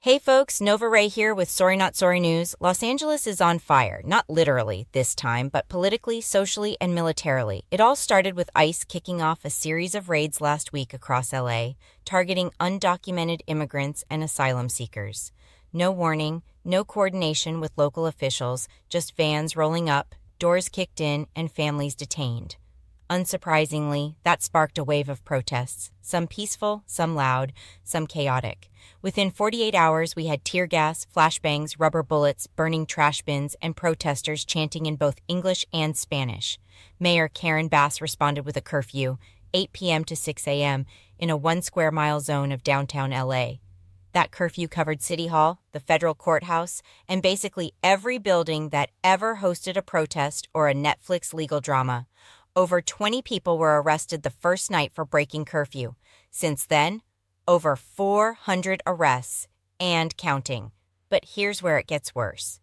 Hey folks, Nova Ray here with Sori Not Sori news. Los Angeles is on fire, not literally this time, but politically, socially, and militarily. It all started with ICE kicking off a series of raids last week across LA, targeting undocumented immigrants and asylum seekers. No warning, no coordination with local officials, just vans rolling up, doors kicked in, and families detained. Unsurprisingly, that sparked a wave of protests, some peaceful, some loud, some chaotic. Within 48 hours, we had tear gas, flashbangs, rubber bullets, burning trash bins, and protesters chanting in both English and Spanish. Mayor Karen Bass responded with a curfew, 8 p.m. to 6 a.m., in a 1-square-mile zone of downtown LA. That curfew covered City Hall, the federal courthouse, and basically every building that ever hosted a protest or a Netflix legal drama. Over 20 people were arrested the first night for breaking curfew. Since then, over 400 arrests and counting. But here's where it gets worse.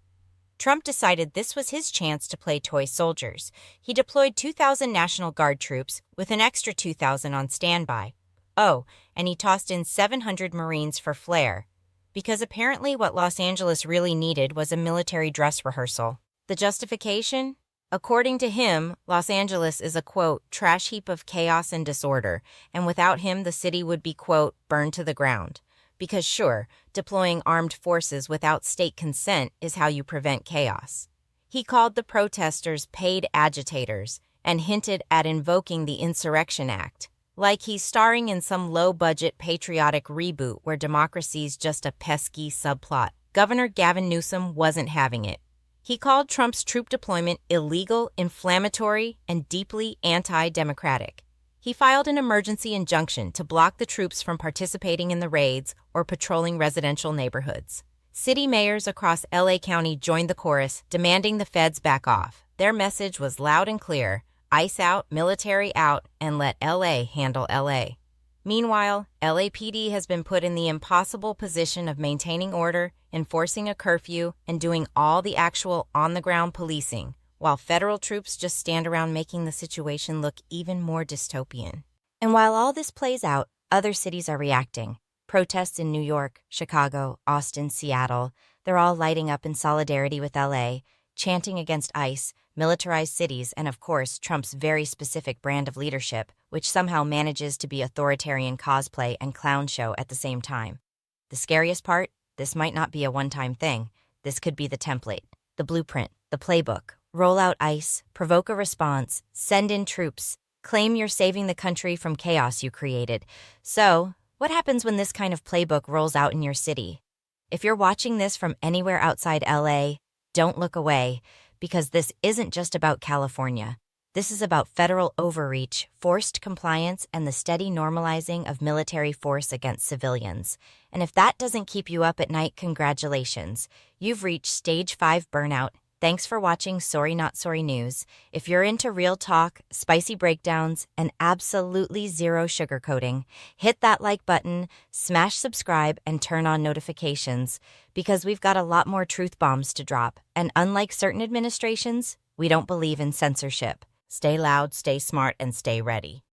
Trump decided this was his chance to play toy soldiers. He deployed 2,000 National Guard troops with an extra 2,000 on standby. Oh, and he tossed in 700 Marines for flair. Because apparently what Los Angeles really needed was a military dress rehearsal. The justification? According to him, Los Angeles is a, quote, trash heap of chaos and disorder, and without him the city would be, quote, burned to the ground. Because sure, deploying armed forces without state consent is how you prevent chaos. He called the protesters paid agitators and hinted at invoking the Insurrection Act, like he's starring in some low-budget patriotic reboot where democracy's just a pesky subplot. Governor Gavin Newsom wasn't having it. He called Trump's troop deployment illegal, inflammatory, and deeply anti-democratic. He filed an emergency injunction to block the troops from participating in the raids or patrolling residential neighborhoods. City mayors across LA County joined the chorus, demanding the feds back off. Their message was loud and clear: ICE out, military out, and let LA handle LA. Meanwhile, LAPD has been put in the impossible position of maintaining order, enforcing a curfew, and doing all the actual on-the-ground policing, while federal troops just stand around making the situation look even more dystopian. And while all this plays out, other cities are reacting. Protests in New York, Chicago, Austin, Seattle, they're all lighting up in solidarity with LA, chanting against ICE, militarized cities, and of course, Trump's very specific brand of leadership, which somehow manages to be authoritarian cosplay and clown show at the same time. The scariest part? This might not be a one-time thing. This could be the template, the blueprint, the playbook. Roll out ICE, provoke a response, send in troops, claim you're saving the country from chaos you created. So, what happens when this kind of playbook rolls out in your city? If you're watching this from anywhere outside LA, don't look away, because this isn't just about California. This is about federal overreach, forced compliance, and the steady normalizing of military force against civilians. And if that doesn't keep you up at night, congratulations. You've reached Stage 5 burnout. Thanks for watching Sori Not Sori News. If you're into real talk, spicy breakdowns, and absolutely zero sugarcoating, hit that like button, smash subscribe, and turn on notifications, because we've got a lot more truth bombs to drop. And unlike certain administrations, we don't believe in censorship. Stay loud, stay smart, and stay ready.